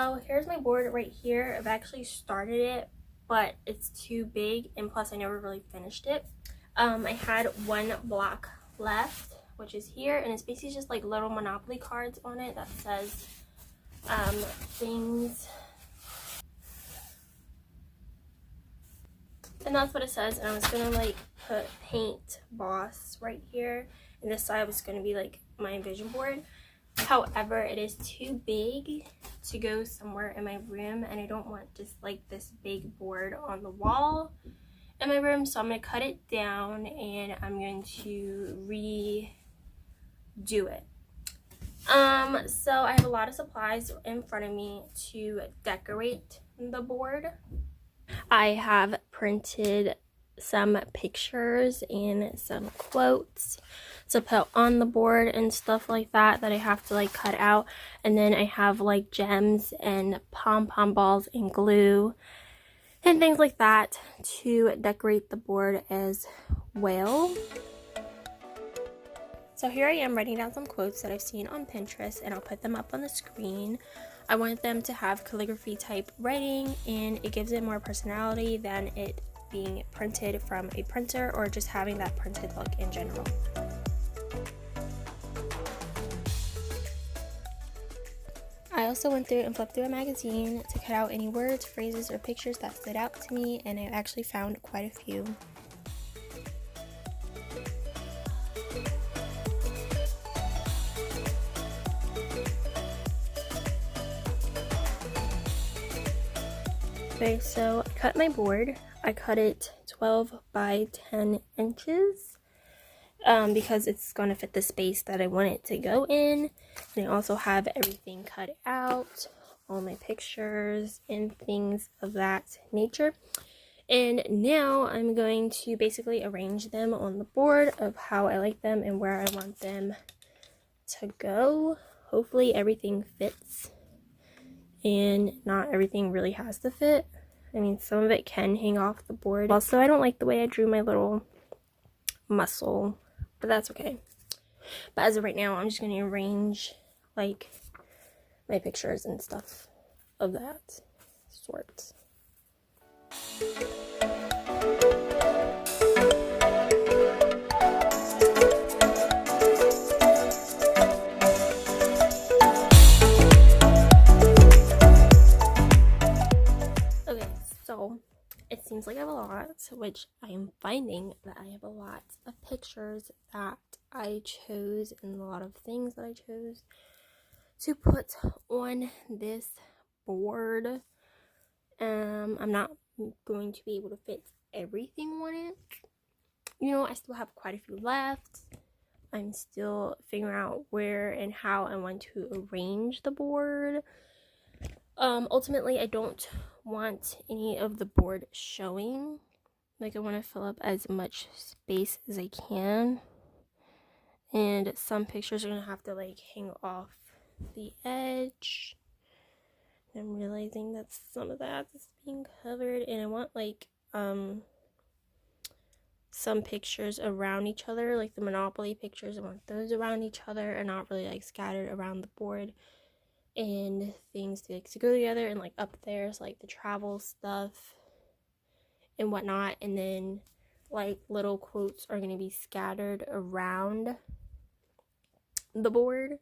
So here's my board right here. I've actually started it, but it's too big, and plus I never really finished it. I had one block left, which is here, and it's basically just like little Monopoly cards on it that says things. And that's what it says. And I was gonna like put paint boss right here, and this side was gonna be like my vision board. However, it is too big to go somewhere in my room, and I don't want just like this big board on the wall in my room, so I'm going to cut it down and I'm going to redo it. So I have a lot of supplies in front of me to decorate the board. I have printed some pictures and some quotes to put on the board and stuff like that I have to like cut out, and then I have like gems and pom-pom balls and glue and things like that to decorate the board as well. So here I am writing down some quotes that I've seen on Pinterest, and I'll put them up on the screen. I want them to have calligraphy type writing, and it gives it more personality than it being printed from a printer or just having that printed look in general. I also went through and flipped through a magazine to cut out any words, phrases, or pictures that stood out to me, and I actually found quite a few. Okay, so I cut my board. I cut it 12 by 10 inches because it's going to fit the space that I want it to go in. And I also have everything cut out, all my pictures and things of that nature. And now I'm going to basically arrange them on the board of how I like them and where I want them to go. Hopefully everything fits, and not everything really has to fit. I mean, some of it can hang off the board. Also, I don't like the way I drew my little muscle, but that's okay. But as of right now, I'm just going to arrange like my pictures and stuff of that sort. Okay, so it seems like I have a lot, which I am finding that I have a lot of pictures that I chose and a lot of things that I chose to put on this board. I'm not going to be able to fit everything on it. You know, I still have quite a few left. I'm still figuring out where and how I want to arrange the board. Ultimately, I don't want any of the board showing. Like, I want to fill up as much space as I can. And some pictures are going to have to, like, hang off the edge. I'm realizing that some of that is being covered. And I want, like, some pictures around each other. Like, the Monopoly pictures, I want those around each other and not really, like, scattered around the board. And things to go together, and like up there's like the travel stuff and whatnot, and then like little quotes are going to be scattered around the board.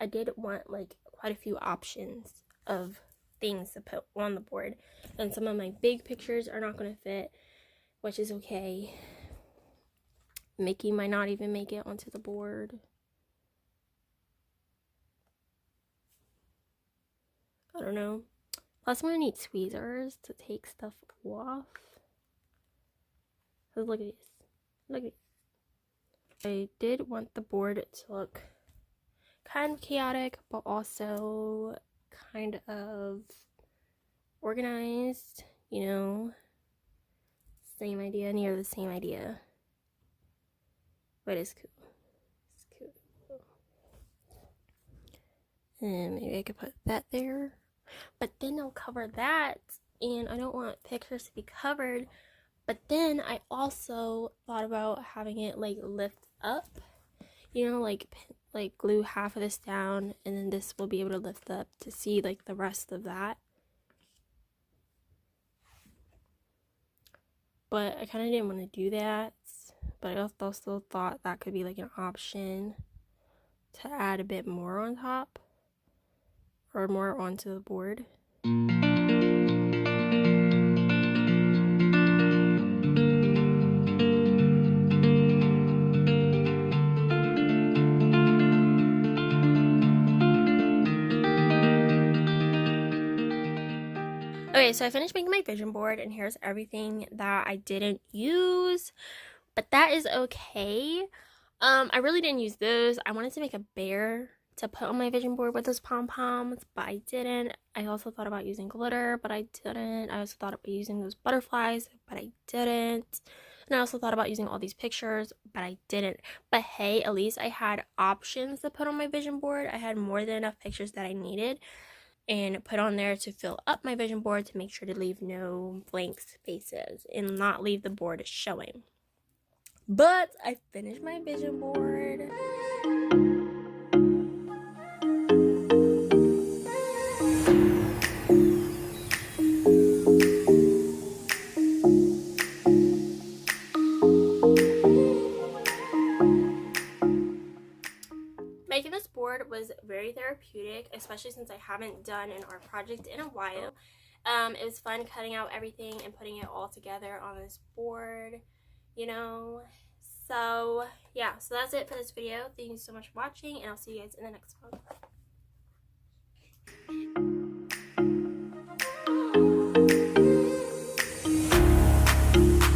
I did want like quite a few options of things to put on the board, and some of my big pictures are not going to fit, which is okay. Mickey might not even make it onto the board. I don't know. Plus, I'm gonna need tweezers to take stuff off. Look at this. Look at this. I did want the board to look kind of chaotic, but also kind of organized. You know, same idea, near the same idea. But it's cool. It's cool. And maybe I could put that there. But then I'll cover that, and I don't want pictures to be covered. But then I also thought about having it like lift up, you know, like like glue half of this down, and then this will be able to lift up to see like the rest of that. But I kind of didn't want to do that, but I also thought that could be like an option to add a bit more on top or more onto the board. Okay, so I finished making my vision board, and here's everything that I didn't use, but that is okay. I really didn't use those. I wanted to make a bear to put on my vision board with those pom-poms, but I didn't. I also thought about using glitter, but I didn't. I also thought about using those butterflies, but I didn't. And I also thought about using all these pictures, but I didn't. But hey, at least I had options to put on my vision board. I had more than enough pictures that I needed and put on there to fill up my vision board, to make sure to leave no blank spaces and not leave the board showing. But I finished my vision board. Making this board was very therapeutic, especially since I haven't done an art project in a while. It was fun cutting out everything and putting it all together on this board, you know. So yeah, so that's it for this video. Thank you so much for watching, and I'll see you guys in the next one.